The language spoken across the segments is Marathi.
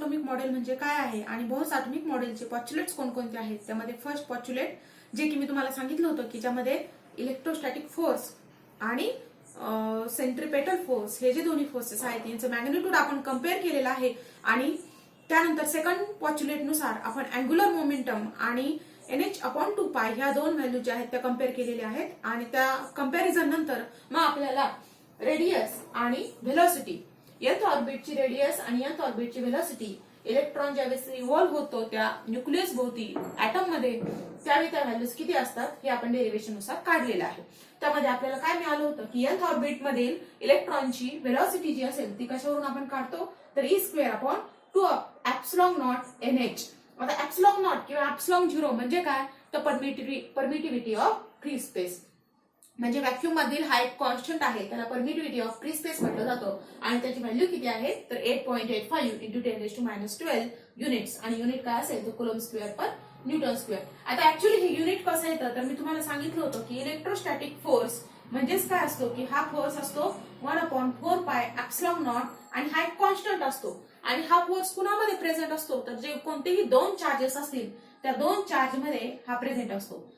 ॲटॉमिक मॉडेल म्हणजे काय आहे आणि बोहर्स ॲटॉमिक मॉडेलचे पॉच्युलेट्स कोणकोणते आहेत. त्यामध्ये फर्स्ट पॉच्युलेट जे की मी तुम्हाला सांगितलं होतं की ज्यामध्ये इलेक्ट्रोस्टॅटिक फोर्स आणि सेंट्रिपेटल फोर्स हे जे दोन्ही फोर्सेस आहेत यांचं मॅग्निट्यूड आपण कम्पेअर केलेलं आहे. आणि त्यानंतर सेकंड पॉच्युलेट नुसार आपण अँग्युलर मोमेंटम आणि NH/2π ह्या दोन व्हॅल्यू ज्या आहेत त्या कम्पेअर केलेल्या आहेत. आणि त्या कम्पॅरिझन नंतर मग आपल्याला रेडियस आणि व्हेलॉसिटी, nth ऑर्बिटची रेडियस आणि nth ऑर्बिटची व्हेलॉसिटी, इलेक्ट्रॉन ज्यावेळेस रिव्हॉल्व्ह होतो त्या न्यूक्लियस भोवती ऍटम मध्ये त्यावेळी त्या व्हॅल्यूज किती असतात हे आपण डेरिव्हेशन नुसार काढलेलं आहे. त्यामध्ये आपल्याला काय मिळालं होतं की nth ऑर्बिट मधील इलेक्ट्रॉनची व्हेलॉसिटी जी असेल ती कशावरून आपण काढतो तर E²/2 एप्सिलॉन नॉट NH. आता एप्सिलॉन नॉट किंवा एप्सिलॉन 0 म्हणजे काय तर परमिटिव्हिटी ऑफ फ्री स्पेस, म्हणजे व्हॅक्यूम मधील हा एक कॉन्स्टंट आहे त्याला परमिटिव्हिटी ऑफ फ्री स्पेस म्हटलं जातं. आणि त्याची व्हॅल्यू किती आहे तर 8.85 × 10⁻12 युनिट्स. आणि युनिट काय असेल तर कुलम स्क्वेअर पर न्यूटन स्क्वेअर. आता ऍक्च्युअली हे युनिट कसं येतं तर मी तुम्हाला सांगितलं होतं की इलेक्ट्रोस्टॅटिक फोर्स म्हणजेच काय असतो की हा फोर्स असतो 1/4π एप्सिलॉन नॉट आणि हा एक कॉन्स्टंट असतो. आणि हा फोर्स कुणामध्ये प्रेझेंट असतो तर जे कोणतेही दोन चार्जेस असतील त्या दोन चार्ज मध्ये हा प्रेझेंट असतो.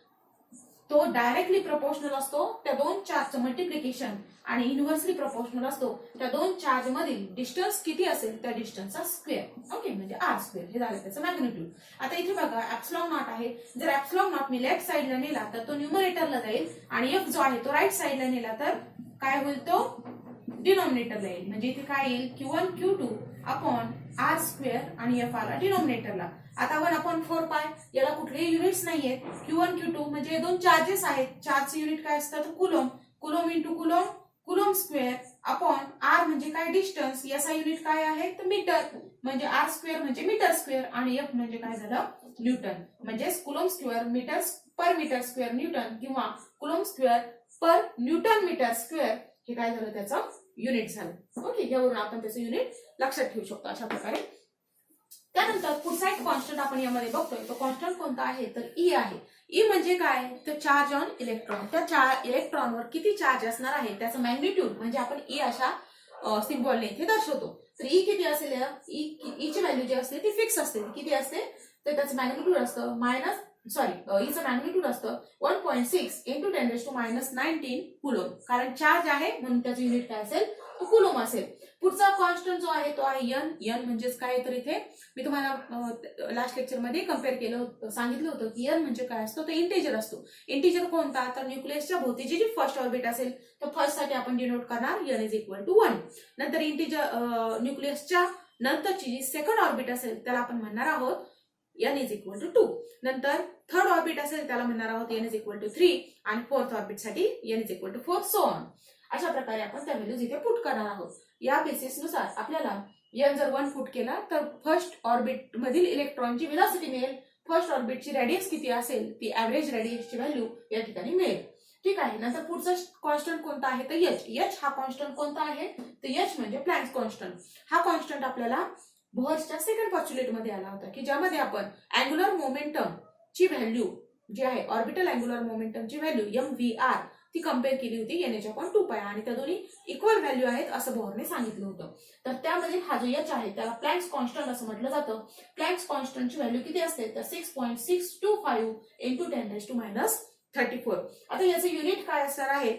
तो डायरेक्टली प्रपोर्शनल असतो त्या दोन चार्जचं मल्टिप्लिकेशन आणि इन्व्हर्सली प्रपोर्शनल असतो त्या दोन चार्ज मधील डिस्टन्स किती असेल त्या डिस्टन्सचा स्क्वेअर. ओके, म्हणजे R² हे झालं त्याचं मॅग्निट्यूड. आता इथे बघा एप्सिलॉन नॉट आहे, जर एप्सिलॉन नॉट मी लेफ्ट साइडला नेला तर तो न्यूमरेटरला जाईल आणि F जो आहे तो राईट साइडला नेला तर काय होईल तो डिनॉमिनेटरला येईल. म्हणजे इथे काय येईल Q1 Q2 अपॉन R² आणि F आला डिनॉमिनेटरला. आता 1/4π याला कुठलेही युनिट्स नाहीयेत. Q1 Q2 म्हणजे दोन चार्जेस आहेत, चार्जचे युनिट काय असतात coulomb, coulomb into coulomb, coulomb square upon R म्हणजे काय डिस्टन्स, याचा युनिट काय आहे तर मीटर, म्हणजे R² म्हणजे मीटर स्क्वेअर आणि F म्हणजे काय झालं न्यूटन. म्हणजे कुलम स्क्वेअर मीटर पर मीटर स्क्वेअर न्यूटन किंवा कुलम स्क्वेअर पर न्यूटन मीटर स्क्वेअर हे काय झालं त्याचं युनिट झालं. ओके, यावरून आपण त्याचं युनिट लक्षात ठेवू शकतो अशा प्रकारे. त्यानंतर पुढचा एक कॉन्स्टंट आपण यामध्ये बघतोय तो कॉन्स्टंट कोणता आहे तर E आहे. E म्हणजे काय तर चार्ज ऑन इलेक्ट्रॉन. त्या इलेक्ट्रॉनवर किती चार्ज असणार आहे त्याचं मॅग्निट्यूड म्हणजे आपण E अशा सिम्बॉलने इथे दर्शवतो. तर E किती असेल E ची व्हॅल्यू जी असते ती फिक्स असते. किती असते तर त्याचं मॅग्निट्यूड असतं Eचं मॅग्निट्यूड असतं 1.6 × 10⁻19 कुलोम. कारण चार्ज आहे म्हणून त्याचं युनिट काय असेल तो कुलोम असेल. पुढचा कॉन्स्टंट जो आहे तो आहे N म्हणजेच काय तर इथे मी तुम्हाला लास्ट लेक्चर मध्ये कम्पेअर केलं सांगितलं होतं की N म्हणजे काय असतो तो इंटिजर असतो. इंटिजर कोणता तर न्यूक्लियसच्या भोवतीची जी फर्स्ट ऑर्बिट असेल तर फर्स्ट साठी आपण डिनोट करणार N = 1. नंतर इंटिजर न्यूक्लियसच्या नंतरची जी सेकंड ऑर्बिट असेल त्याला आपण म्हणणार आहोत N = 2. नंतर थर्ड ऑर्बिट असेल त्याला म्हणणार आहोत N = 3 आणि फोर्थ ऑर्बिट साठी N = 4 सो ऑन. अशा प्रकारे आपण त्या व्हॅल्यूज इथे पुट करणार आहोत. या बेसिस नुसार आपल्याला N जर 1 पुट केला तर फर्स्ट ऑर्बिट मधील इलेक्ट्रॉनची व्हेलॉसिटी मिळेल. फर्स्ट ऑर्बिटची रेडियस किती असेल ती ऍव्हरेज रेडियसची व्हॅल्यू या ठिकाणी मिळेल. ठीक आहे. नंतर पुढचा कॉन्स्टंट कोणता आहे तर H हा कॉन्स्टंट कोणता आहे तर H म्हणजे प्लँक्स कॉन्स्टंट. हा कॉन्स्टंट आपल्याला बोहर्सच्या सेकंड पॉच्युलेट मध्ये आला होता की ज्यामध्ये आपण अँग्युलर मोमेंटम ची व्हॅल्यू जी आहे ऑर्बिटल अँग्युलर मोमेंटम ची व्हॅल्यू MVR ती कम्पेअर केली होती NH/2π आणि त्या दोन्ही इक्वल व्हॅल्यू आहेत असं बोहरने सांगितलं होतं. तर त्यामध्ये हा जो H आहे त्याला प्लँक्स कॉन्स्टंट असं म्हटलं जातं. प्लँक्स कॉन्स्टंटची व्हॅल्यू किती असते तर 6.625 × 10⁻34. आता याचं युनिट काय असणार आहे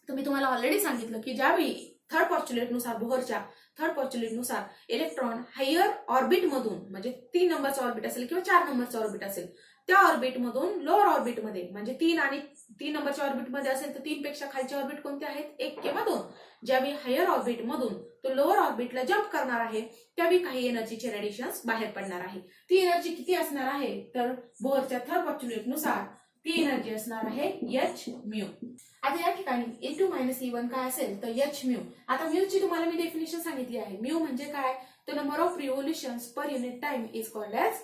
तर मी तुम्हाला ऑलरेडी सांगितलं की ज्यावेळी थर्ड पॉच्युलेट नुसार बोहरच्या थर्ड पॉच्युलेट नुसार इलेक्ट्रॉन हायर ऑर्बिट मधून म्हणजे 3 नंबरचा ऑर्बिट असेल किंवा 4 नंबरचा ऑर्बिट असेल त्या ऑर्बिट मधून लोअर ऑर्बिट मध्ये म्हणजे 3 नंबरच्या ऑर्बिट मध्ये असेल तर 3 पेक्षा खालचे ऑर्बिट कोणते आहेत 1 किंवा 2. ज्यावेळी हायर ऑर्बिट मधून तो लोअर ऑर्बिटला जम्प करणार आहे त्यावेळी काही एनर्जीचे रेडिएशन्स बाहेर पडणार आहे. ती एनर्जी किती असणार आहे तर बोहरच्या थर्ड पॉच्युलेट नुसार ती एनर्जी असणार आहे hν. आता या ठिकाणी E2 - E1 काय असेल तर hν. आता म्यू ची तुम्हाला मी डेफिनेशन सांगितली आहे. म्यू म्हणजे काय तर number of revolutions per unit time is called as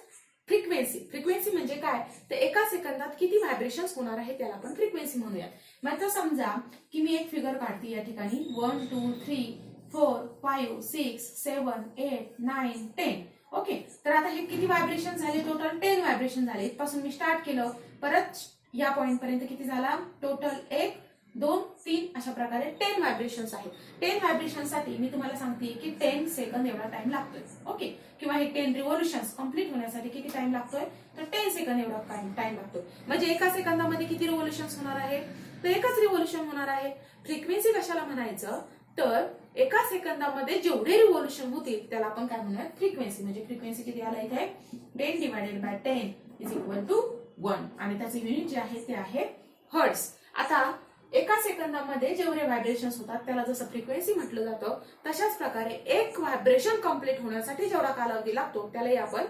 frequency. Frequency म्हणजे काय तर एका सेकंदात किती व्हायब्रेशन्स होणार आहे त्याला आपण फ्रिक्वेन्सी म्हणूया. मग आता समजा की मी एक फिगर काढते या ठिकाणी 1 2 3 4 5 6 7 8 9 10. ओके, तर आता हे किती व्हायब्रेशन झाले टोटल 10 व्हायब्रेशन झाले. इथपासून मी स्टार्ट केलं परत या पॉइंट पर्यंत किती झाला टोटल 1 2, 3 अशा प्रकारे 10 व्हायब्रेशन्स आहेत. 10 व्हायब्रेशनसाठी मी तुम्हाला सांगते की 10 सेकंद एवढा टाइम लागतोय. ओके, किंवा हे 10 रिव्होल्युशन्स कंप्लीट होण्यासाठी किती टाइम लागतोय, तर 10 सेकंद एवढा टाइम लागतो. म्हणजे एका सेकंदामध्ये किती रिव्होल्युशन्स होणार आहे, तर एकच रिव्होल्युशन होणार आहे. फ्रिक्वेन्सी कशाला म्हणायचं, तर एका सेकंदामध्ये जेवढे रिव्होल्युशन होतील त्याला आपण काय म्हणूया, फ्रिक्वेन्सी. म्हणजे फ्रिक्वेन्सी किती आला इथे, 10 divided by 10 is equal to 1 आणि त्याचे युनिट जे आहे ते आहे हर्ट्झ. आता एका सेकंदामध्ये जेवढे व्हायब्रेशन्स होतात त्याला जसं फ्रिक्वेन्सी म्हटलं जातं, तशाच प्रकारे एक व्हायब्रेशन कंप्लीट होण्यासाठी जेवढा कालावधी लागतो त्यालाही आपण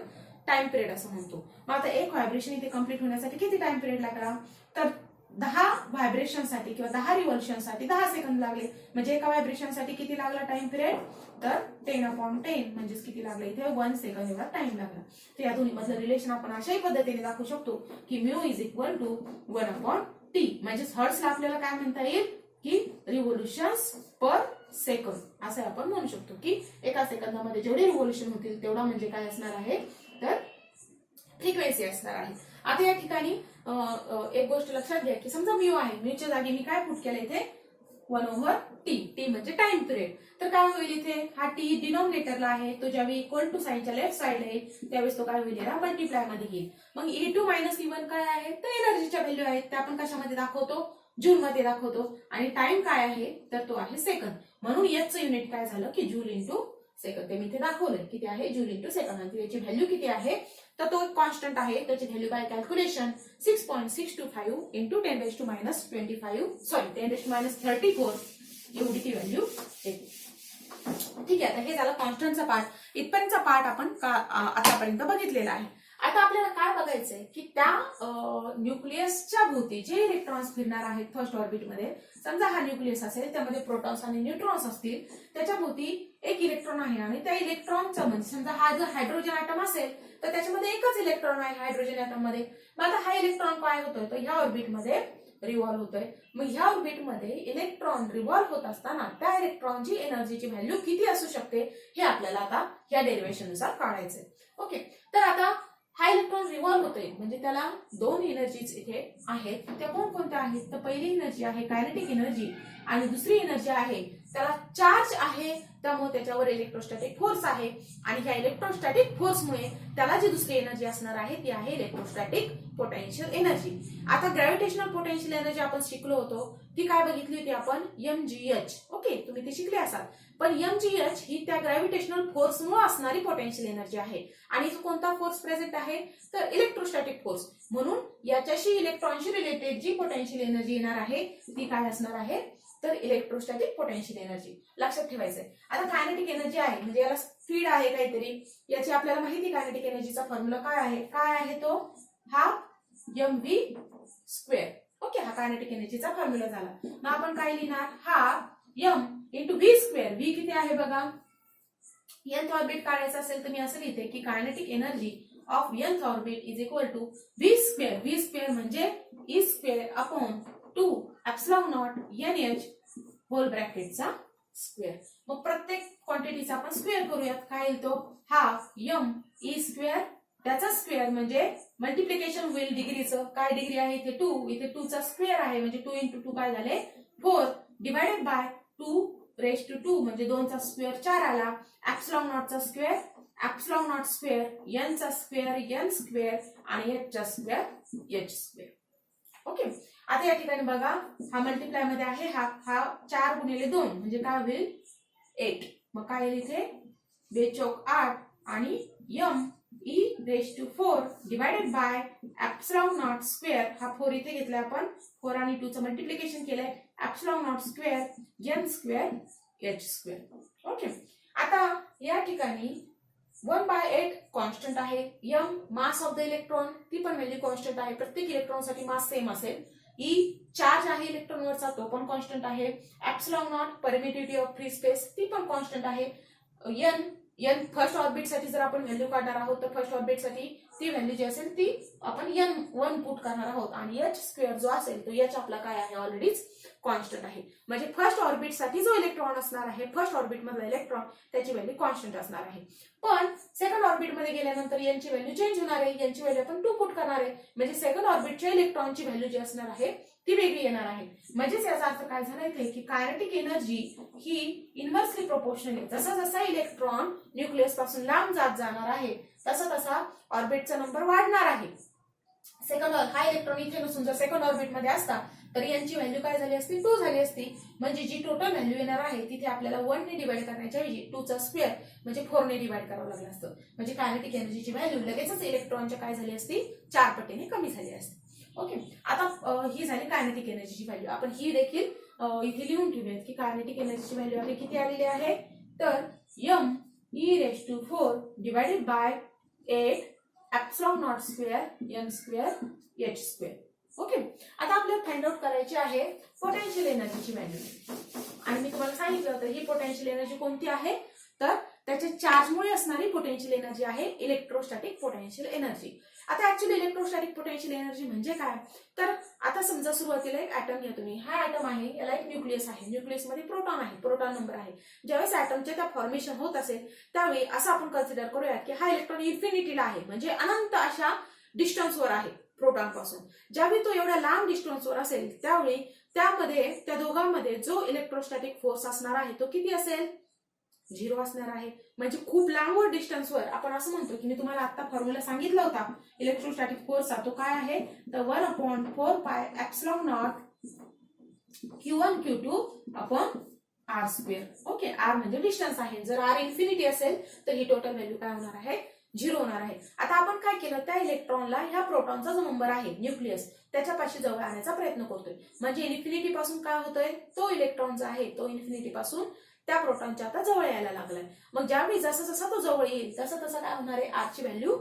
टाइम पिरियड असं म्हणतो. मग आता एक व्हायब्रेशन इथे कंप्लीट होण्यासाठी किती टाइम पिरियड लागला, तर 10 व्हायब्रेशनसाठी किंवा 10 रिव्होल्युशनसाठी 10 सेकंद लागले. म्हणजे एका व्हायब्रेशनसाठी किती लागला टाइम पिरियड, तर 10/10 म्हणजेच किती लागलं इथे 1 सेकंद एवढा टाइम लागला. तर या दोन्ही मधलं रिलेशन आपण अशाही पद्धतीने दाखवू शकतो की mu is equal to 1/T. म्हणजेच हर्ट्झला आपल्याला काय म्हणता येईल की रिव्होल्युशन्स पर सेकंद असं आपण म्हणू शकतो की एका सेकंदामध्ये जेवढे रिव्होल्युशन होतील तेवढा म्हणजे काय असणार आहे, तर फ्रिक्वेन्सी असणार आहे. आता या ठिकाणी एक गोष्ट लक्षात घ्या की समजा म्यू आहे, म्यूच्या जागी मी काय पुट केलं इथे 1/T. टी म्हणजे टाइम पिरियड. तर काय होईल इथे, हा टी डिनॉमिनेटरला आहे, तो ज्यावेळी इक्वल टू साईनच्या लेफ्ट साईडला येईल त्यावेळेस तो काय होईल, याला मल्टिप्लाय मध्ये येईल. मग E2 - E1 काय आहे, तर एनर्जीच्या व्हॅल्यू आहेत, त्या आपण कशामध्ये दाखवतो, जूल मध्ये दाखवतो. आणि टाइम काय आहे, तर तो आहे सेकंद. म्हणून याचं युनिट काय झालं की जूल इंटू सेकंद. ते मी इथे दाखवलंय किती आहे, जूल इंटू सेकंद. आणि त्याची व्हॅल्यू किती आहे, तर तो एक कॉन्स्टंट आहे, त्याची व्हॅल्यू बाय कॅल्क्युलेशन 6.625 इंटू 10⁻34 एवढी ती व्हॅल्यू येते. ठीक आहे, आता हे झालं कॉन्स्टंटचा पार्ट. इथपर्यंतचा पार्ट आपण आतापर्यंत बघितलेला आहे. आता आपल्याला काय बघायचंय की त्या न्यूक्लियसच्या भोवती जे इलेक्ट्रॉन्स फिरणार आहेत फर्स्ट ऑर्बिटमध्ये, समजा हा न्यूक्लियस असेल, त्यामध्ये प्रोटॉन्स आणि न्यूट्रॉन्स असतील, त्याच्या भोवती एक इलेक्ट्रॉन आहे आणि त्या इलेक्ट्रॉनचा म्हणजे समजा हा जर हायड्रोजन ॲटम असेल तर त्याच्यामध्ये एकच इलेक्ट्रॉन आहे हायड्रोजन ॲटम मध्ये. मग आता हा इलेक्ट्रॉन काय होतोय, तर ह्या ऑर्बिटमध्ये रिव्हॉल्व्ह होतोय. मग ह्या ऑर्बिटमध्ये इलेक्ट्रॉन रिव्हॉल्व्ह होत असताना त्या इलेक्ट्रॉनची एनर्जीची व्हॅल्यू किती असू शकते हे आपल्याला आता या डेरिव्हेशन नुसार काढायचंय. ओके, तर आता हा इलेक्ट्रॉन रिव्हॉल्व्ह होतोय म्हणजे त्याला 2 एनर्जीज इथे आहेत. त्या कोणकोणत्या आहेत, तर पहिली एनर्जी आहे कायनेटिक एनर्जी आणि दुसरी एनर्जी आहे त्याला चार्ज आहे, त्यामुळे त्याच्यावर इलेक्ट्रोस्टॅटिक फोर्स आहे. आणि ह्या इलेक्ट्रोस्टॅटिक फोर्समुळे त्याला जी दुसरी एनर्जी असणार आहे ती आहे इलेक्ट्रोस्टॅटिक पोटेन्शियल एनर्जी. आता ग्रॅव्हिटेशनल पोटेन्शियल एनर्जी आपण शिकलो होतो, ती काय बघितली होती आपण, mgh. ओके, तुम्ही ते शिकले असाल. पण mgh ही त्या ग्रॅव्हिटेशनल फोर्समुळे असणारी पोटेन्शियल एनर्जी आहे. आणि कोणता फोर्स प्रेझेंट आहे, तर इलेक्ट्रोस्टॅटिक फोर्स. म्हणून याच्याशी इलेक्ट्रॉनशी रिलेटेड जी पोटेन्शियल एनर्जी येणार आहे ती काय असणार आहे, तर इलेक्ट्रोस्टॅटिक पोटेन्शियल एनर्जी. लक्षात ठेवायचंय. आता कायनेटिक एनर्जी आहे म्हणजे याला स्पीड आहे काहीतरी, याची आपल्याला माहिती कायनेटिक एनर्जीचा फॉर्म्युला काय आहे तो, हा mv². ओके, हा कायनेटिक एनर्जीचा फॉर्म्युला झाला. मग आपण काय लिहिणार, हा m इंटू v². v किती आहे बघा, nth ऑर्बिट काढायचं असेल तर मी असं लिहिते की kinetic energy of nth orbit is equal to v². v² म्हणजे E²/2 epsilon naught nh whole ब्रॅकेटचा स्क्वेअर. मग प्रत्येक क्वांटिटीचा आपण स्क्वेअर करूयात. काय येईल तो, हा m E², त्याचा स्क्वेअर म्हणजे मल्टिप्लिकेशन होईल डिग्रीचं. काय डिग्री आहे इथे 2, इथे 2 चा स्क्वेअर आहे म्हणजे 2 × 2 काय झाले 4 डिवायडेड बाय 2⁻², म्हणजे 2 चा स्क्वेअर 4 आला. एप्सिलॉन नॉटचा square epsilon naught square, n चा स्क्वेअर n² आणि h चा स्क्वेअर h². ओके, आता या ठिकाणी बघा हा मल्टिप्लाय मध्ये आहे, हा 4 × 2 म्हणजे काय होईल 8. मग काय येईल इथे 2×4 आणि m e⁴ divided by epsilon naught square. हा 4 इथे घेतलाय आपण, 4 आणि 2 चं मल्टिप्लिकेशन केलंय, epsilon naught square n² h². Okay, आता या ठिकाणी 1/8 कॉन्स्टंट आहे. m mass of the electron, ती पण व्हॅल्यू कॉन्स्टंट आहे. प्रत्येक इलेक्ट्रॉनसाठी मास सेम असेल. E चार्ज आहे इलेक्ट्रॉनवरचा, तो पण कॉन्स्टंट आहे. Epsilon not permittivity of free space, ती पण कॉन्स्टंट आहे. n फर्स्ट ऑर्बिट साठी जर आपण व्हॅल्यू काढणार आहोत तर फर्स्ट ऑर्बिट साठी ती व्हॅल्यू जी असेल ती आपण n1 पुट करणार आहोत आणि h² जो असेल तो h आपला काय आहे ऑलरेडीच कॉन्स्टंट आहे. म्हणजे फर्स्ट ऑर्बिटसाठी जो इलेक्ट्रॉन असणार आहे, फर्स्ट ऑर्बिट मधला इलेक्ट्रॉन, त्याची व्हॅल्यू कॉन्स्टंट असणार आहे. पण सेकंड ऑर्बिटमध्ये गेल्यानंतर यांची व्हॅल्यू चेंज होणार आहे. यांची व्हॅल्यू आपण 2 पुट करणार आहे. म्हणजे सेकंड ऑर्बिटच्या इलेक्ट्रॉनची व्हॅल्यू जी असणार आहे ती वेगळी येणार आहे. म्हणजेच याचा अर्थ काय झाला इथे की कायनेटिक एनर्जी ही इन्व्हर्सली प्रोपोर्शनल आहे. जसा जसा इलेक्ट्रॉन न्यूक्लियस पासून लांब जात जाणार आहे तसा तसा ऑर्बिटचा नंबर वाढणार आहे. सेकंड हा इलेक्ट्रॉन इथे नसून जर सेकंड ऑर्बिट मध्ये असता तर यांची व्हॅल्यू काय झाली असती, 2 झाली असती. म्हणजे जी टोटल व्हॅल्यू येणार आहे तिथे आपल्याला 1 ने डिवाइड करण्याच्या ऐवजी 2 चा स्क्वेअर म्हणजे 4 ने डिवाइड करावं लागलं असतं. म्हणजे कायनेटिक एनर्जीची व्हॅल्यू लगेचच इलेक्ट्रॉनच्या काय झाली असती, 4 पटीने कमी झाली असती. ओके, आता ही झाली कायनेटिक एनर्जीची व्हॅल्यू. आपण ही देखील इथे लिहून ठेवूयात की कायनेटिक एनर्जीची व्हॅल्यू आपली किती आलेली आहे, तर m(e⁴ divided by 8 epsilon naught square m square h square. Okay, आता आपल्याला फाइंड आउट करायची आहे पोटेन्शियल एनर्जीची व्हॅल्यू. आणि मी तुम्हाला सांगितलं होतं ही पोटेन्शियल एनर्जी कोणती आहे, तर त्याच्या चार्जमुळे असणारी पोटेन्शियल एनर्जी आहे इलेक्ट्रोस्टॅटिक पोटेन्शियल एनर्जी. आता ऍक्च्युअली इलेक्ट्रोस्टॅटिक पोटेन्शियल एनर्जी म्हणजे काय, तर आता समजा सुरुवातीला एक ऍटम घ्या तुम्ही. हा ऍटम आहे, याला एक न्यूक्लियस आहे. न्यूक्लियस मध्ये प्रोटॉन आहे, प्रोटॉन नंबर आहे. ज्यावेळेस ऍटमचे त्या फॉर्मेशन होत असेल त्यावेळी असं आपण कन्सिडर करूया की हा इलेक्ट्रॉन इन्फिनिटीला आहे, म्हणजे अनंत अशा डिस्टन्सवर आहे प्रोटॉन पासून. ज्यावेळी तो एवढ्या लांब डिस्टन्सवर असेल त्यावेळी त्यामध्ये त्या दोघांमध्ये जो इलेक्ट्रोस्टॅटिक फोर्स असणार आहे तो किती असेल, 0 असणार आहे. म्हणजे खूप लांबवर डिस्टन्सवर आपण असं म्हणतो की मी तुम्हाला आता फॉर्म्युला सांगितला होता इलेक्ट्रोस्टॅटिक फोर्सचा, तो काय आहे, तर 1/4π epsilon naught q1 q2 upon r square. Okay, r म्हणजे डिस्टन्स आहे. जर r इन्फिनिटी असेल तर ही टोटल व्हॅल्यू काय होणार आहे, 0 होणार आहे. आता आपण काय केलं, त्या इलेक्ट्रॉनला ह्या प्रोटॉनचा जो नंबर आहे न्यूक्लियस त्याच्यापाशी जवळ आणण्याचा प्रयत्न करतोय. म्हणजे इन्फिनिटी पासून काय होतोय, तो इलेक्ट्रॉन जो आहे तो इन्फिनिटी पासून त्या प्रोटॉनच्या आता जवळ यायला लागलाय. मग ज्यावेळी जसा जसा तो जवळ येईल तसं तसं काय होणार आहे, आरची व्हॅल्यू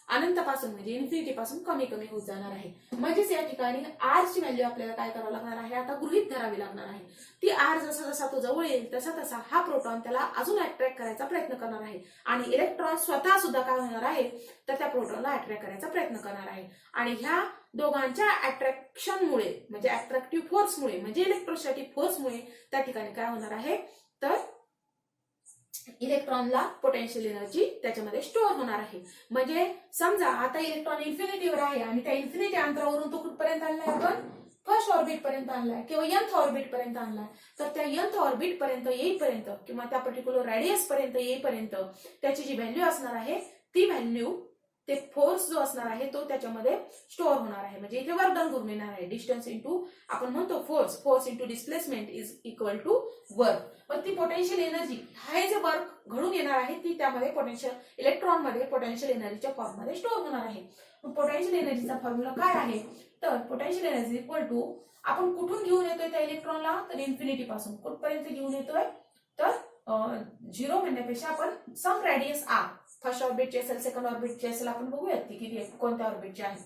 अनंतपासून म्हणजे इन्फिनिटी पासून कमी कमी होत जाणार आहे. म्हणजेच या ठिकाणी आरची व्हॅल्यू आपल्याला काय करावं लागणार आहे, आता गृहीत धरावी लागणार आहे. ती आर जसा जसा तो जवळ येईल तसा तसा हा प्रोटॉन त्याला अजून अट्रॅक्ट करायचा प्रयत्न करणार आहे. आणि इलेक्ट्रॉन स्वतः सुद्धा काय होणार आहे, तर त्या प्रोटॉनला अट्रॅक्ट करायचा प्रयत्न करणार आहे. आणि ह्या दोघांच्या अट्रॅक्शनमुळे म्हणजे अट्रॅक्टिव्ह फोर्समुळे म्हणजे इलेक्ट्रोस्टॅटिक फोर्समुळे त्या ठिकाणी काय होणार आहे, तर इलेक्ट्रॉनला पोटेन्शियल एनर्जी त्याच्यामध्ये स्टोअर होणार आहे. म्हणजे समजा आता इलेक्ट्रॉन इन्फिनिटीवर आहे आणि त्या इन्फिनिटी अंतरावरून तो कुठपर्यंत आणलाय, आपण फर्स्ट ऑर्बिट पर्यंत आणलाय किंवा nth ऑर्बिट पर्यंत आणलाय. तर त्या nth ऑर्बिट पर्यंत येईपर्यंत किंवा त्या पर्टिक्युलर रेडियस पर्यंत येईपर्यंत त्याची जी व्हॅल्यू असणार आहे ती व्हॅल्यू ते फोर्स जो असणार आहे तो त्याच्यामध्ये स्टोअर होणार आहे. म्हणजे इथे वर्क डन करून येणार आहे. डिस्टन्स इंटू आपण म्हणतो force, force into displacement is equal to work. पण ती पोटेन्शियल एनर्जी हे जे वर्क घडून येणार आहे ती त्यामध्ये पोटेन्शियल इलेक्ट्रॉन मध्ये पोटेन्शियल एनर्जीच्या फॉर्म मध्ये स्टोअर होणार आहे. पोटेन्शियल एनर्जीचा फॉर्म्युला काय आहे, तर पोटेन्शियल एनर्जी इक्वल टू आपण कुठून घेऊन येतोय त्या इलेक्ट्रॉनला, तर इन्फिनिटी पासून कुठपर्यंत घेऊन येतोय, तर 0 म्हणण्यापेक्षा आपण सम रेडियस r फर्स्ट ऑर्बिटची असेल सेकंड ऑर्बिटची असेल आपण बघूयात ती किती कोणत्या ऑर्बिटची आहे.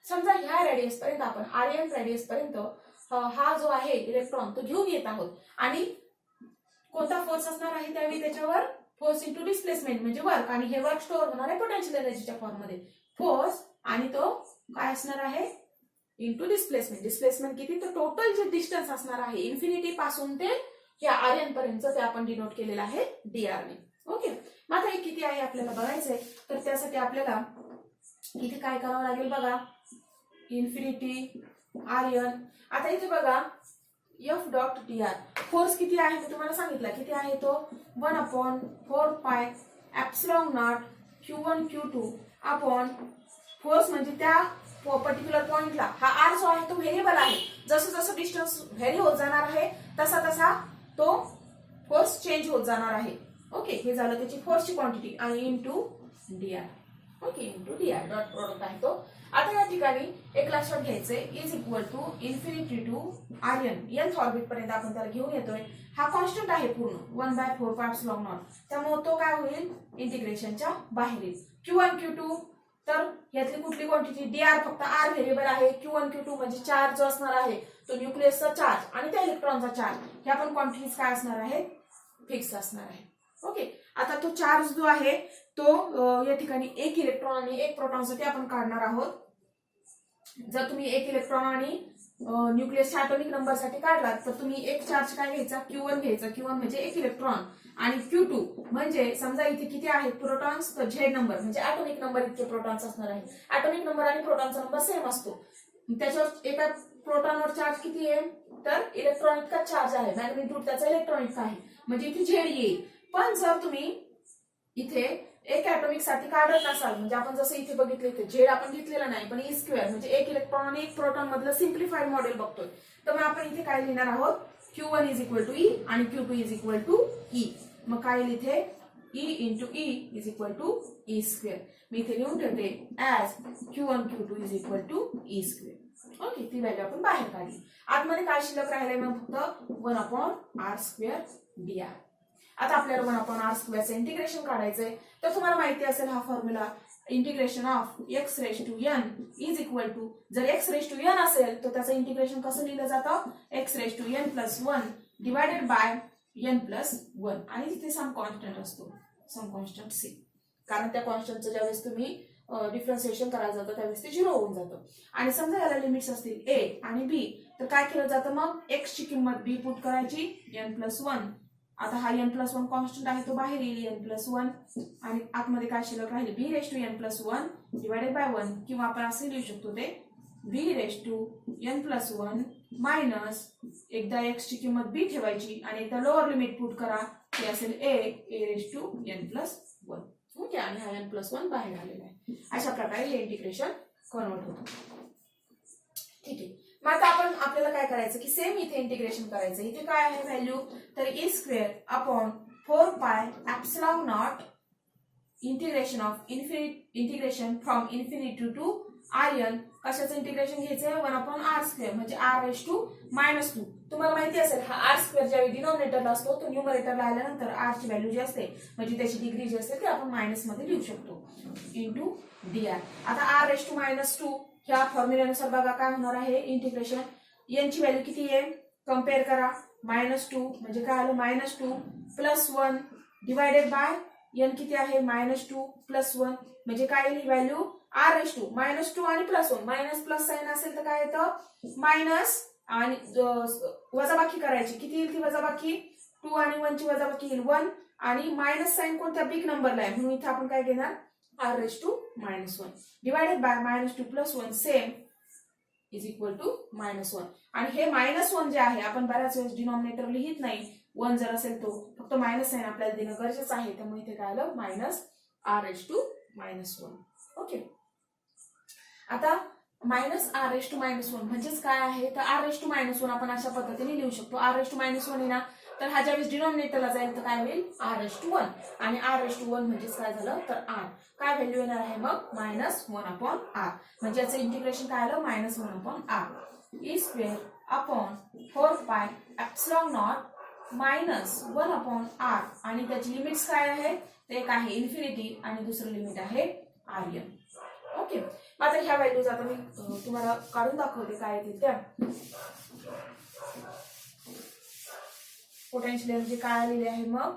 समजा ह्या रेडियस पर्यंत आपण आर्यन रेडियस पर्यंत हा जो आहे इलेक्ट्रॉन तो घेऊन येत आहोत. आणि कोणता फोर्स असणार आहे त्यावेळी त्याच्यावर, फोर्स इंटू डिस्प्लेसमेंट म्हणजे वर्क. आणि हे वर्क स्टोअर होणार आहे पोटेन्शियल एनर्जीच्या फॉर्म मध्ये. फोर्स आणि तो काय असणार आहे, इंटू डिस्प्लेसमेंट. डिस्प्लेसमेंट किती, तर टोटल जे डिस्टन्स असणार आहे इन्फिनिटी पासून ते या आर्यन पर्यंत ते आपण डिनोट केलेलं आहे dr ने. ओके, मग आता हे किती आहे आपल्याला बघायचंय. तर त्यासाठी आपल्याला इथे काय करावं लागेल बघा, इन्फिनिटी आर्यन. आता इथे बघा F.dr फोर्स किती आहे मी तुम्हाला सांगितलं, किती आहे तो 1/4π epsilon naught q1 q2 upon force म्हणजे त्या पर्टिक्युलर पॉइंटला हा आर जो आहे तो व्हेरिएबल आहे. जसं जसं डिस्टन्स व्हेरी होत जाणार आहे तसा तसा तो फोर्स चेंज होत जाणार आहे. ओके, हे झालं त्याची फोर्सची क्वांटिटी आणि into dr. Okay, into dr dot product आहे तो. आता या ठिकाणी एक लक्षात घ्यायचंय, is equal to infinity to R N nth orbit पर्यंत आपण त्याला घेऊन येतोय. हा कॉन्स्टंट आहे पूर्ण 1/4π एप्सिलॉन नॉट, त्यामुळे तो काय होईल इंटिग्रेशनच्या बाहेर येईल. q1 q2 तर यातली कुठली क्वांटिटी dr, फक्त r व्हेरिएबल आहे. q1 q2 म्हणजे चार्ज जो असणार आहे तो न्यूक्लियसचा चार्ज आणि त्या इलेक्ट्रॉनचा चार्ज, ह्या पण क्वांटिटीज काय असणार आहे, फिक्स असणार आहे. ओके, आता तो चार्ज जो आहे तो या ठिकाणी एक इलेक्ट्रॉन आणि एक प्रोटॉनसाठी आपण काढणार आहोत. जर तुम्ही एक इलेक्ट्रॉन आणि न्यूक्लियसच्या ॲटॉमिक नंबरसाठी काढलात तर तुम्ही एक चार्ज काय घ्यायचा Q1 घ्यायचा. Q1 म्हणजे एक इलेक्ट्रॉन आणि Q2 म्हणजे समजा इथे किती आहेत प्रोटॉन्स तर झेड नंबर म्हणजे ॲटॉमिक नंबर इतके प्रोटॉन्स असणार आहे. ॲटॉमिक नंबर आणि प्रोटॉनचा नंबर सेम असतो. त्याच्यावर एका प्रोटॉनवर चार्ज किती आहे तर इलेक्ट्रॉन इतका चार्ज आहे. मॅग्निट्यूड त्याचा इलेक्ट्रॉन इतका आहे म्हणजे इथे झेड येईल. पण जर तुम्ही इथे एक ॲटॉमिक साठी काढत नसाल म्हणजे आपण जसं इथे बघितलं इथे झेड आपण घेतलेला नाही पण E² म्हणजे एक इलेक्ट्रॉन आणि एक प्रोटॉन मधलं सिम्प्लिफाईड मॉडेल बघतोय. तर मग आपण इथे काय लिहिणार आहोत Q1 is equal to E आणि Q2 is equal to E. मग काय येईल इथे E into E is equal to E². मी इथे लिहून ठेवते as Q1 Q2 is equal to E². Okay ती व्हॅल्यू आपण बाहेर काढली. आतमध्ये काय शिल्लक राहिलंय मग फक्त 1/r² dr. आता आपल्याला 1/r² चं इंटिग्रेशन काढायचंय. तर तुम्हाला माहिती असेल हा formula integration of x⁻n is equal to जर x⁻n असेल तर त्याचं इंटिग्रेशन कसं लिहिलं जातं x⁻n+1 डिवायडेड बाय n+1 आणि तिथे सम कॉन्स्टंट असतो सम कॉन्स्टंट c. कारण त्या कॉन्स्टंटचं ज्यावेळेस तुम्ही डिफरन्शिएशन करायला जातं त्यावेळेस ते 0 होऊन जातं. आणि समजा याला लिमिट्स असतील a आणि b तर काय केलं जातं मग x ची किंमत b पुट करायची n+1. आता हा n+1 कॉन्स्टंट आहे तो बाहेर येईल n+1 आणि आतमध्ये काय शिल्लक राहील b⁻n+1 डिवायडेड बाय 1 किंवा आपण असे लिहू शकतो ते b⁻n+1 मायनस एकदा x ची किंमत b ठेवायची आणि एकदा लोअर लिमिट पुट करा ते असेल a⁻n+1. ओके आणि हा n+1 बाहेर आलेला आहे. अशा प्रकारे हे इंटिग्रेशन कन्वर्ट होतं. ठीक आहे. मग आता आपण आपल्याला काय करायचं की सेम इथे इंटिग्रेशन करायचं. इथे काय आहे व्हॅल्यू तर E²/4πε0 integration from infinity to rn. कशाचं इंटिग्रेशन घ्यायचंय 1/r² म्हणजे r⁻². तुम्हाला माहिती असेल हा r² ज्यावेळी डिनॉमिनेटरला असतो तो न्यूमरेटरला आल्यानंतर r ची व्हॅल्यू जी असते म्हणजे त्याची डिग्री जी असते ती आपण मायनस मध्ये लिहू शकतो इंटू dr. आता r⁻²ह्या फॉर्म्युल्यानुसार बघा काय होणार आहे इंटिग्रेशन n ची व्हॅल्यू किती आहे कम्पेअर करा -2 म्हणजे काय आलं -2 + 1 डिवायडेड बाय n किती आहे -2 + 1 म्हणजे काय येईल व्हॅल्यू r⁻². -2 आणि +1 मायनस प्लस साइन असेल तर काय येतं मायनस आणि वजाबाकी करायची किती येईल ती वजाबाकी 2 आणि 1 ची वजाबाकी येईल 1 आणि मायनस साइन कोणत्या बिग नंबरला आहे म्हणून इथे आपण काय घेणार r⁻1 divided by -2 + 1 same is equal to -1. आणि हे -1 जे आहे आपण बऱ्याच वेळेस डिनॉमिनेटर लिहित नाही 1 जर असेल तो फक्त मायनस साइन आपल्याला देणं गरजेचं आहे त्यामुळे इथे काय आलं -r⁻1. ओके. आता -r⁻1 म्हणजेच काय आहे तर r⁻1 आपण अशा पद्धतीने लिहू शकतो. r⁻1 आहे ना तर हा ज्यावेळेस डिनॉमिनेटरला जाईल तर काय होईल r⁻1 आणि r⁻1 म्हणजेच काय झालं तर r काय व्हॅल्यू येणार आहे मग -1/r म्हणजे याचं इंटिग्रेशन काय आलं -1/r E²/4πε0 -1/r आणि त्याची लिमिट्स काय आहे एक आहे इन्फिनिटी आणि दुसरं लिमिट आहे rn. ओके. आता ह्या व्हॅल्यूज आता मी तुम्हाला काढून दाखवते काय येतील त्या. पोटेन्शियल एनर्जी काय आलेली आहे मग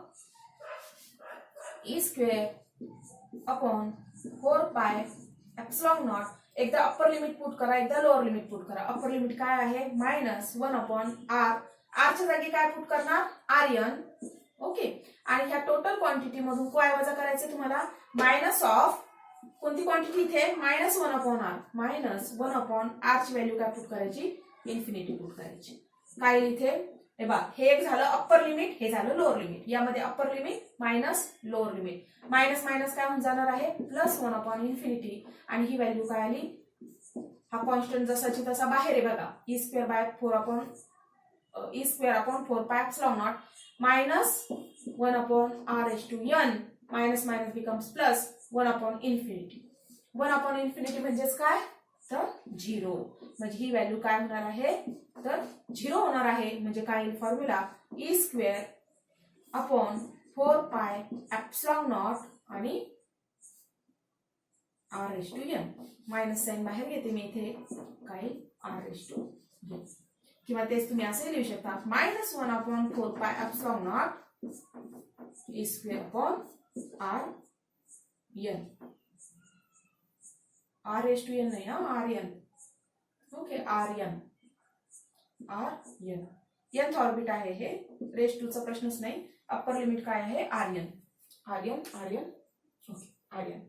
E²/4πε0 एकदा अप्पर लिमिट पुट करा एकदा लोअर लिमिट पुट करा. अप्पर लिमिट काय आहे -1/r r च्या जागी काय पुट करणार rn. ओके. आणि ह्या टोटल क्वांटिटी मधून काय वजा करायचे तुम्हाला मायनस ऑफ कोणती क्वांटिटी इथे -1/r -1/r ची व्हॅल्यू काय पुट करायची इन्फिनिटी पुट करायची. काय इथे हे बघा हे एक झालं अप्पर लिमिट हे झालं लोअर लिमिट. यामध्ये upper limit minus lower limit minus minus काय होऊन जाणार आहे +1/∞ आणि ही व्हॅल्यू काय आली हा कॉन्स्टंट जसाची तसा बाहेर आहे बघा E²/4πε0 -1/r⁻n minus minus becomes plus 1/∞. 1/∞ म्हणजेच काय तर 0 म्हणजे ही व्हॅल्यू काय होणार आहे तर 0 होणार आहे. म्हणजे काय येईल फॉर्म्युला E²/4πε0 आणि r⁻n मायनस साइन बाहेर घेते मी इथे काय r⁻n किंवा तेच तुम्ही असे लिहू शकता -1/4πε0 E²/rn r⁻n नाही rn. Okay rn R N. nth orbit आहे हे, रेस टू चा प्रश्नच नाही. अप्पर लिमिट काय आहे R N. Okay R N.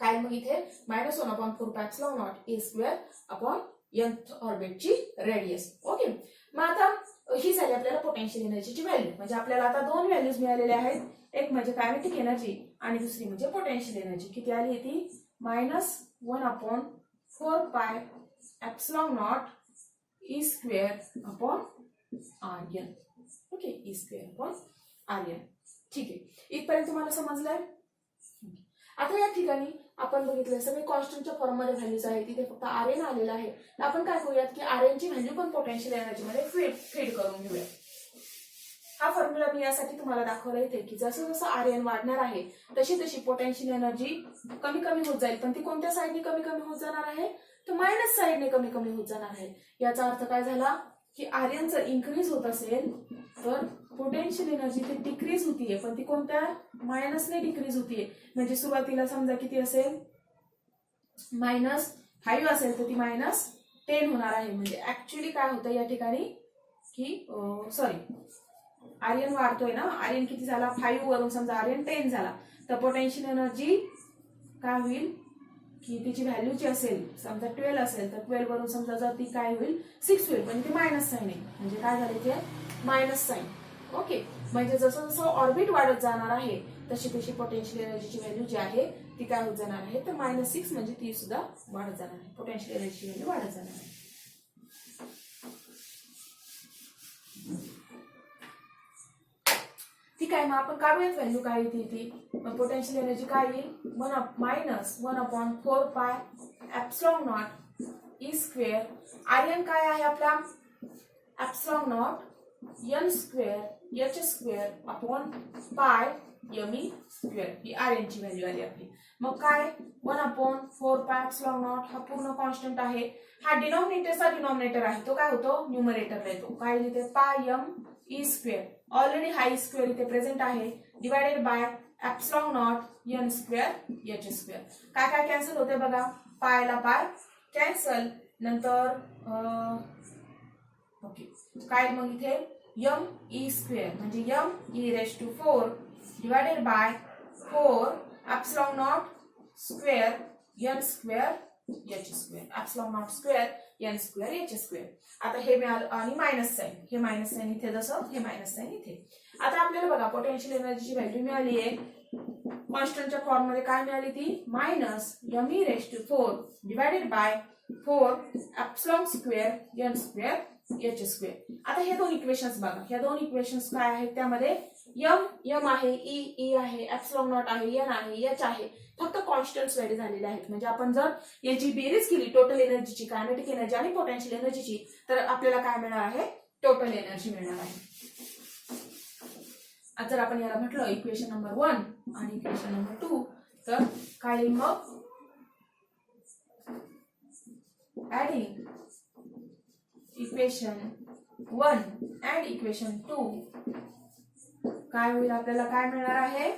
काय मग इथे -1/4πε0 ए स्क्वेअर अपॉन nth ऑर्बिटची रेडियस. ओके. मग आता ही झाली आपल्याला पोटेन्शियल एनर्जीची व्हॅल्यू. म्हणजे आपल्याला आता दोन व्हॅल्यूज मिळालेल्या आहेत. एक म्हणजे कायनेटिक एनर्जी आणि दुसरी म्हणजे पोटेन्शियल एनर्जी. किती आली ती -1/4πε0 E square upon R N. Okay E square upon R N. ठीक आहे, इथपर्यंत तुम्हाला समजलंय. आता या ठिकाणी आपण बघितलं सगळे कॉन्स्टंटच्या फॉर्म मध्ये व्हॅल्यूज आहेत, तिथे फक्त आर एन आलेला आहे. आपण काय करूयात की आर एन ची व्हॅल्यू पण पोटेन्शियल एनर्जी मध्ये फीड करून घेऊया. हा फॉर्म्युला मी यासाठी तुम्हाला दाखवला येते की जसं जसं आर एन वाढणार आहे तशी तशी पोटेन्शियल एनर्जी कमी कमी होत जाईल. पण ती कोणत्या साईडने कमी कमी होत जाणार आहे, तर मायनस साईडने कमी कमी होत जाणार आहे. याचा अर्थ काय झाला की आर एन जर इन्क्रीज होत असेल तर पोटेन्शियल एनर्जी ती डिक्रीज होतीये, पण ती कोणत्या मायनसने डिक्रीज होतीये. म्हणजे सुरुवातीला समजा किती असेल -5 असेल तर ती -10 होणार आहे. म्हणजे ऍक्च्युली काय होतं या ठिकाणी की आर एन वाढतोय ना, आर एन किती झाला 5 वरून समजा आर एन 10 झाला तर पोटेन्शियल एनर्जी काय होईल की तिची व्हॅल्यू जी असेल समजा 12 असेल तर 12 वरून समजा जर ती काय होईल 6 होईल, पण ती मायनस साईन आहे. म्हणजे काय झाले ते मायनस साईन. ओके. म्हणजे जसं जसं ऑर्बिट वाढत जाणार आहे तशी तशी पोटेन्शियल एनर्जीची व्हॅल्यू जी आहे ती काय होत जाणार आहे तर -6 म्हणजे ती सुद्धा वाढत जाणार आहे. पोटेन्शियल एनर्जीची व्हॅल्यू वाढत जाणार आहे. ठीक आहे, मग आपण काढूयात व्हॅल्यू काय येते ती. पोटेन्शियल एनर्जी काय येईल -1/4πε0 ई स्क्वेअर. आर एन काय आहे आपला ε0 n square h square upon pi m E square. ही आर एन ची व्हॅल्यू आली आपली. मग काय 1/4πε0 हा पूर्ण कॉन्स्टंट आहे. हा डिनॉमिनेटरचा डिनॉमिनेटर आहे तो काय होतो न्यूमरेटरला येतो. काय लिहिते pi m E square. Already हा ई स्क्वेअर इथे प्रेझेंट आहे divided by ε0 n square h square. काय काय कॅन्सल होते बघा, पायला पाय कॅन्सल, नंतर ओके काय मग इथे m ई स्क्वेअर म्हणजे m e⁴ divided by 4 ε0 square n square h square. ε0 square n square h square. आता हे मिळालं आणि मायनस साइन, हे मायनस साइन इथे जसं हे मायनस साइन इथे. आता आपल्याला बघा पोटेन्शियल एनर्जीची व्हॅल्यू मिळाली आहे कॉन्स्टंटच्या फॉर्म मध्ये. काय मिळाली ती -me⁴ divided by 4 ε square n square h square. आता हे दोन इक्वेशन्स बघा, ह्या दोन इक्वेशन्स काय आहेत त्यामध्ये m आहे, e आहे, ε0 आहे, n आहे, h आहे. फक्त कॉन्स्टंट्स व्हॅल्यू झालेले आहेत. म्हणजे आपण जर याची बेरीज केली टोटल एनर्जीची, कायनेटिक एनर्जी आणि पोटेन्शियल एनर्जीची, तर आपल्याला काय मिळणार आहे टोटल एनर्जी मिळणार आहे. आता जर आपण याला म्हटलं इक्वेशन नंबर 1 आणि इक्वेशन नंबर 2 तर काय येईल मग ऍडिंग इक्वेशन 1 अँड इक्वेशन 2 काय होईल आपल्याला काय मिळणार आहे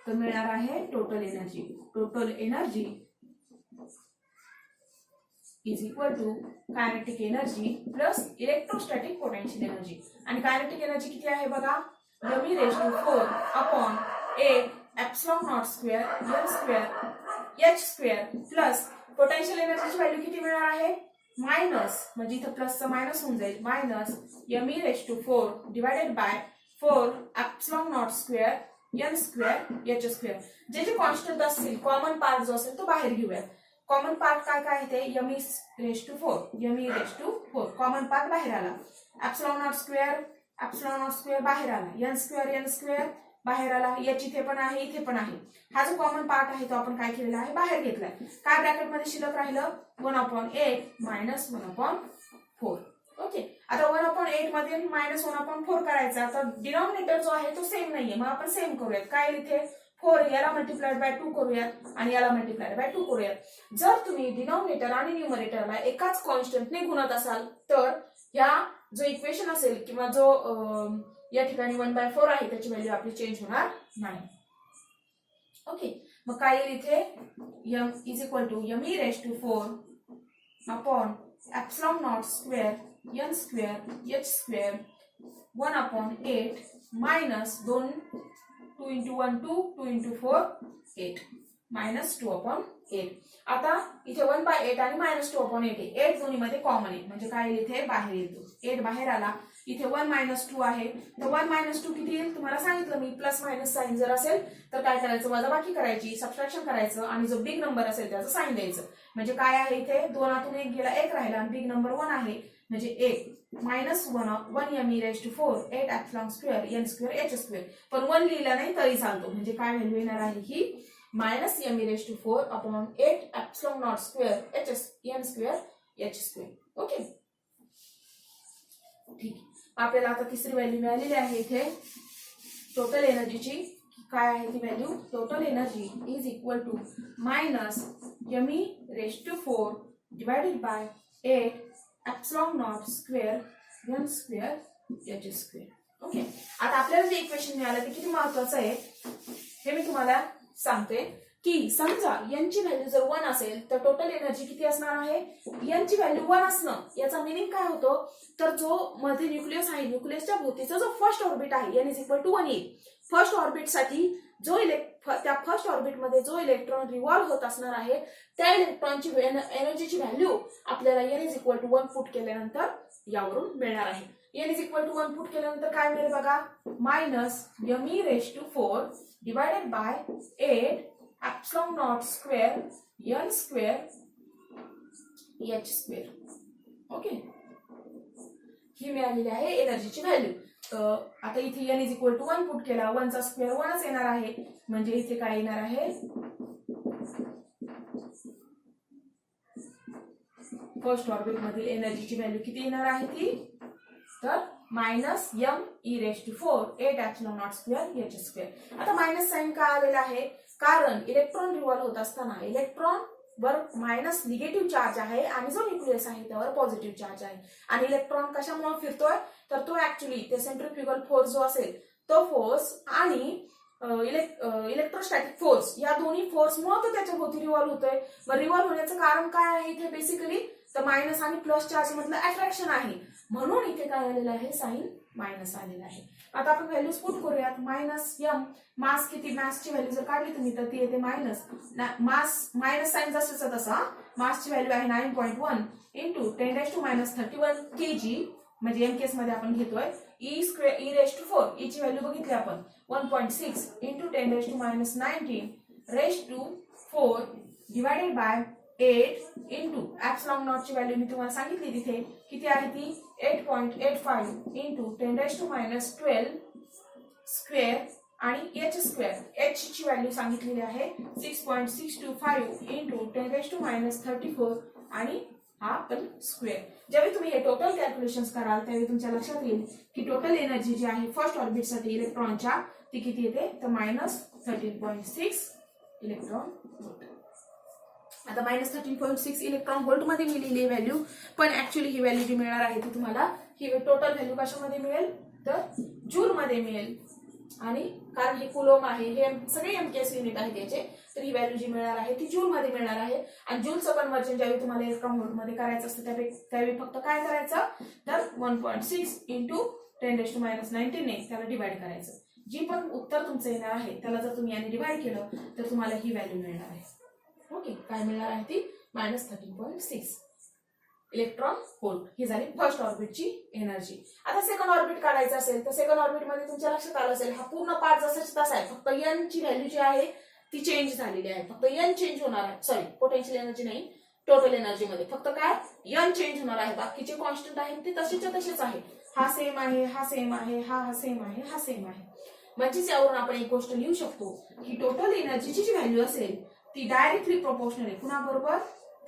तर मिळणार आहे total energy. Total energy is equal to kinetic energy plus electrostatic potential energy. आणि कायनेटिक एनर्जी किती आहे बघा me⁴ upon 8 ε0 square n square h square plus potential एनर्जीची व्हॅल्यू किती मिळणार आहे मायनस, म्हणजे इथं प्लसचं मायनस होऊन जाईल me⁴ divided by 4 ε0 square n square h square. जे जे कॉन्स्टंट असतील कॉमन पार्ट जो असेल तो बाहेर घेऊयात. कॉमन पार्ट काय काय आहे ते me⁴ कॉमन पार्ट बाहेर आला, ε0 स्क्वेअर बाहेर आला, n स्क्वेअर बाहेर आला, h इथे पण आहे इथे पण आहे. हा जो कॉमन पार्ट आहे तो आपण काय केलेला आहे बाहेर घेतलाय. काय ब्रॅकेट मध्ये शिल्लक राहिलं 1/8 मायनस 1/4. ओके. आता 1/8 मध्ये मायनस 1/4 करायचा तर डिनॉमिनेटर जो आहे तो सेम नाहीये. मग आपण सेम करूयात. काय इथे 4 याला मल्टिप्लाइड बाय 2 करूयात आणि याला मल्टिप्लाइड बाय 2 करूयात. जर तुम्ही डिनॉमिनेटर आणि न्यूमरेटरला एकाच कॉन्स्टंटने गुणत असाल तर या जो इक्वेशन असेल किंवा जो या ठिकाणी 1/4 आहे त्याची व्हॅल्यू आपली चेंज होणार नाही. ओके. मग काय येईल इथे m is equal to me⁴ upon epsilon naught square n square h square 1/8 minus 2 into 1 2 into 4 8 minus 2/8. आता इथे 1/8 आणि -2/8 आहे. 8 दोन्ही मध्ये कॉमन आहे म्हणजे काय इथे बाहेर येतो. 8 बाहेर आला. इथे 1 - 2 आहे तर 1 - 2 किती येईल तुम्हाला सांगितलं मी. प्लस मायनस साइन जर असेल तर काय करायचं वजाबाकी करायची सबट्रॅक्शन करायचं आणि जो बिग नंबर असेल त्याचं साइन द्यायचं. म्हणजे काय आहे इथे 2 1 गेला 1 राहिला आणि बिग नंबर 1 आहे म्हणजे 1 minus 1 m e raised to 4 8 epsilon square n square h square. पण 1 लिहिला नाही तरी चालतो म्हणजे काय व्हॅल्यू येणार आहे ही minus m e raised to 4 upon 8 epsilon naught square n square h square. Okay ठीक आहे. आपल्याला आता तिसरी व्हॅल्यू मिळालेली आहे इथे टोटल एनर्जीची. काय आहे ती value total energy is equal to minus m e raised to 4 divided by 8 epsilon naught square n square h square. Okay आता आपल्याला जे इक्वेशन मिळालं ते किती महत्त्वाचं आहे हे मी तुम्हाला सांगते की समजा n ची व्हॅल्यू जर 1 असेल तर टोटल एनर्जी किती असणार आहे. n ची व्हॅल्यू 1 असणं याचा मीनिंग काय होतो तर जो मध्ये न्यूक्लियस आहे न्यूक्लियसच्या भोवतीचा जो फर्स्ट ऑर्बिट आहे n इज इक्वल टू 1 येईल. फर्स्ट ऑर्बिट साठी जो त्या फर्स्ट ऑर्बिट मध्ये जो इलेक्ट्रॉन रिव्हॉल्व होत असणार आहे त्या इलेक्ट्रॉनची एनर्जीची व्हॅल्यू आपल्याला n is equal to 1 put केल्यानंतर यावरून मिळणार आहे. n is equal to 1 put केल्यानंतर काय मिळेल बघा minus m e raised to 4 divided by 8 epsilon naught square n square h square. Okay ही मिळालेली आहे एनर्जीची व्हॅल्यू. आता इथे n is equal to 1 put केला 1 चा स्क्वेअर 1च येणार आहे म्हणजे इथे काय येणार आहे फर्स्ट ऑर्बिट मधील एनर्जीची व्हॅल्यू किती येणार आहे ती तर minus m e raised to 4 8 epsilon naught square h square. आता मायनस साइन का आलेला आहे कारण इलेक्ट्रॉन रिव्हॉल्व होत असताना इलेक्ट्रॉन वर मायनस निगेटिव्ह चार्ज आहे आणि जो न्यूक्लियस आहे त्यावर पॉझिटिव्ह चार्ज आहे आणि इलेक्ट्रॉन कशामुळे फिरतोय तर तो ऍक्च्युली ते सेंट्रिफ्युगल फोर्स जो असेल तो फोर्स आणि इलेक्ट्रोस्टॅटिक फोर्स या दोन्ही फोर्समुळे तो त्याच्या भोवती रिव्हॉल्व होतोय. मग रिव्हॉल्व होण्याचं कारण काय आहे इथे बेसिकली तर मायनस आणि प्लस चार्ज मधलं अट्रॅक्शन आहे म्हणून इथे काय आलेलं आहे साइन मायनस आलेला आहे. आता आपण व्हॅल्यूज पुट करूयात मायनस m मास किती मासची व्हॅल्यू जर काढली तुम्ही तर ती येते मायनस मास मायनस साइन जसं तसा मासची व्हॅल्यू आहे 9.1 इंटू 10⁻31 kg म्हणजे एम केस मध्ये आपण घेतोय e square e raised to 4 e ची व्हॅल्यू बघितली आपण 1.6 into 10⁻19 raised to 4 divided by 8 into epsilon naught ची व्हॅल्यू मी तुम्हाला सांगितली तिथे किती आहे ती 8.85 इंटू 10⁻12 स्क्वेअर आणि h स्क्वेअर h ची व्हॅल्यू सांगितलेली आहे 6.625 इंटू 10⁻34 आणि हा पण स्क्वेअर. ज्यावेळी तुम्ही हे टोटल कॅल्क्युलेशन्स कराल त्यावेळी तुमच्या लक्षात येईल की टोटल एनर्जी जी आहे फर्स्ट ऑर्बिट साठी इलेक्ट्रॉनच्या ती किती येते तर -13.6 इलेक्ट्रॉन व्होल्ट. आता -13.6 इलेक्ट्रॉन व्होल्ट मध्ये मी लिहिली व्हॅल्यू पण ऍक्च्युअली ही व्हॅल्यू जी मिळणार आहे ती तुम्हाला ही टोटल व्हॅल्यू कशामध्ये मिळेल तर जूल मध्ये मिळेल आणि कारण हे कुलोम आहे हे सगळे एमकेएस युनिट आहेत याचे तर ही व्हॅल्यू जी मिळणार आहे ती जूल मध्ये मिळणार आहे. आणि जूलचं कन्व्हर्जन ज्यावेळी तुम्हाला इलेक्ट्रॉन व्होल्ट मध्ये करायचं असतं त्यावेळी फक्त काय करायचं तर 1.6 इंटू 10⁻19 ने त्याला डिवाइड करायचं. जी पण उत्तर तुमचं येणार आहे त्याला जर तुम्ही याने डिवाइड केलं तर तुम्हाला ही व्हॅल्यू मिळणार आहे. ओके काय मिळणार आहे ती -13.6 इलेक्ट्रॉन व्होल्ट. ही झाली फर्स्ट ऑर्बिटची एनर्जी. आता सेकंड ऑर्बिट काढायचं असेल तर सेकंड ऑर्बिट मध्ये तुमच्या लक्षात आलं असेल हा पूर्ण पार्ट जसाच तसा आहे फक्त n ची व्हॅल्यू जी आहे ती चेंज झालेली आहे. फक्त n चेंज होणार आहे सॉरी पोटेन्शियल एनर्जी नाही टोटल एनर्जी मध्ये फक्त काय n चेंज होणार आहे बाकीचे कॉन्स्टंट आहेत ते तसेच्या तसेच आहे. हा सेम आहे हा सेम आहे हा सेम आहे हा सेम आहे. म्हणजेच यावरून आपण एक गोष्ट लिहू शकतो की टोटल एनर्जीची जी व्हॅल्यू असेल ती डायरेक्टली प्रोपोर्शनल आहे कुणाबरोबर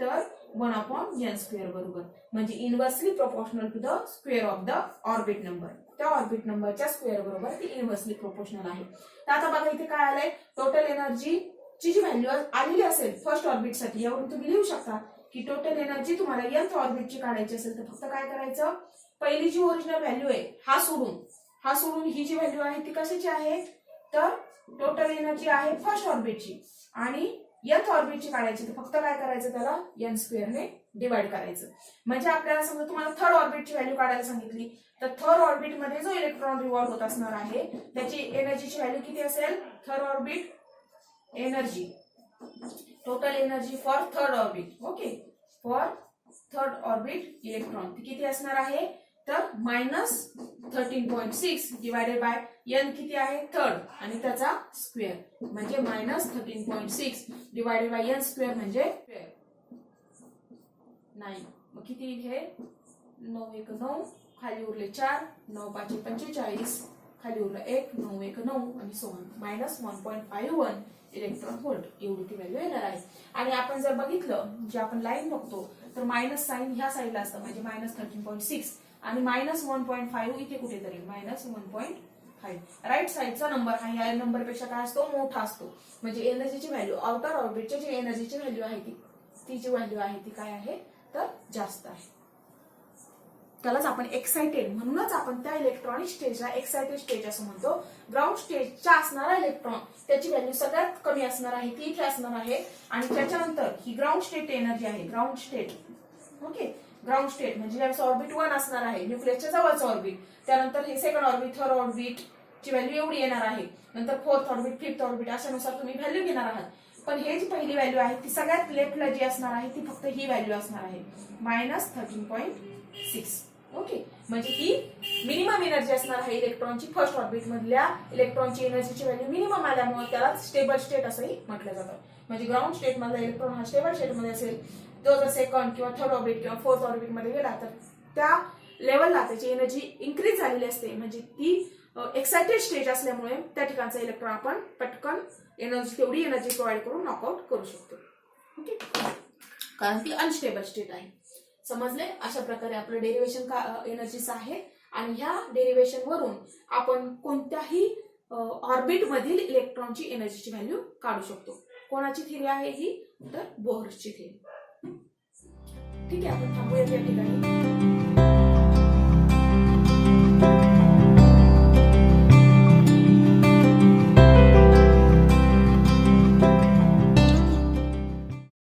तर 1/n स्क्वेअर बरोबर म्हणजे inversely proportional to the square of the orbit number. त्या ऑर्बिट नंबरच्या स्क्वेअर बरोबर ती इनव्हर्सली प्रोपोर्शनल आहे. तर आता बघा इथे काय आलंय टोटल एनर्जीची जी व्हॅल्यू आलेली असेल फर्स्ट ऑर्बिट साठी यावरून तुम्ही लिहू शकता की टोटल एनर्जी तुम्हाला nth ऑर्बिटची काढायची असेल तर फक्त काय करायचं पहिली जी ओरिजिनल व्हॅल्यू आहे हा सोडून ही जी व्हॅल्यू आहे ती कशाची आहे तर टोटल एनर्जी आहे फर्स्ट ऑर्बिटची आणि nth ऑर्बिटची काढायची तर फक्त काय करायचं, त्याला n स्क्वेअरने डिवाइड करायचं. म्हणजे आपल्याला समजा तुम्हाला थर्ड ऑर्बिटची व्हॅल्यू काढायला सांगितली तर थर्ड ऑर्बिट मध्ये जो इलेक्ट्रॉन रिव्हॉल्व होत असणार आहे त्याची एनर्जीची व्हॅल्यू किती असेल, third orbit energy, total energy for third orbit, okay, for third orbit electron ती किती असणार आहे तर -13.6 डिवायडेड बाय n किती आहे थर्ड आणि त्याचा स्क्वेअर म्हणजे -13.6 डिवायडेड बाय n स्क्वेअर म्हणजे 9. मग किती हे 9 1 9 खाली उरले 4, 9 5 45 खाली उरलं 1, 9 1 9 आणि सो ऑन -1.51 इलेक्ट्रॉन व्होल्ट एवढी ती व्हॅल्यू येणार आहे. आणि आपण जर बघितलं जे आपण लाईन बघतो तर मायनस साइन ह्या साईडला असतं म्हणजे -13.6 आणि -1.5 इथे कुठेतरी -1.5 राईट साईडचा नंबर हा या नंबर पेक्षा काय असतो, मोठा असतो. म्हणजे एनर्जीची व्हॅल्यू आउटर ऑर्बिटची जी एनर्जीची व्हॅल्यू आहे ती जी व्हॅल्यू आहे ती काय आहे तर जास्त आहे. त्यालाच आपण एक्साइटेड, म्हणूनच आपण त्या इलेक्ट्रॉनिक स्टेजला एक्साइटेड स्टेज असं म्हणतो. ग्राउंड स्टेजचा असणारा इलेक्ट्रॉन त्याची व्हॅल्यू सगळ्यात कमी असणार आहे ती इथे असणार आहे आणि त्याच्यानंतर ही ग्राउंड स्टेट एनर्जी आहे, ground state, okay, ground state म्हणजे ज्यावेळेस ऑर्बिट 1 असणार आहे न्यूक्लियसच्या जवळचं ऑर्बिट, त्यानंतर हे सेकंड ऑर्बिट, थर्ड ऑर्बिट ची व्हॅल्यू एवढी येणार आहे, नंतर फोर्थ ऑर्बिट, फिफ्थ ऑर्बिट अशानुसार तुम्ही व्हॅल्यू घेणार आहात. पण हे जी पहिली व्हॅल्यू आहे ती सगळ्यात लेफ्टला जी असणार आहे ती फक्त ही व्हॅल्यू असणार आहे -13.6, ओके. म्हणजे ही मिनिमम एनर्जी असणार आहे इलेक्ट्रॉनची फर्स्ट ऑर्बिट मधल्या इलेक्ट्रॉनची एनर्जीची व्हॅल्यू मिनिमम आल्यामुळे त्याला स्टेबल स्टेट असंही म्हटलं जातं. म्हणजे ग्राउंड स्टेट मधला इलेक्ट्रॉन हा स्टेबल स्टेट मध्ये असेल, तो जर सेकंड किंवा थर्ड ऑर्बिट किंवा फोर्थ ऑर्बिट मध्ये गेला तर त्या लेवलला त्याची एनर्जी इन्क्रीज झालेली असते. म्हणजे ती एक्साइटेड स्टेज असल्यामुळे त्या ठिकाणचा इलेक्ट्रॉन आपण पटकन एनर्जी तेवढी एनर्जी प्रोव्हाइड करून नॉकआउट करू शकतो, ओके, कारण ती अनस्टेबल स्टेट आहे. समजले? अशा प्रकारे आपलं डेरिव्हेशन एनर्जीचं आहे आणि ह्या डेरिव्हेशन वरून आपण कोणत्याही ऑर्बिट मधील इलेक्ट्रॉनची एनर्जीची व्हॅल्यू काढू शकतो. कोणाची थिअरी आहे ही तर बोहरची थिअरी. ठीक आहे, आपण थांबूया या ठिकाणी.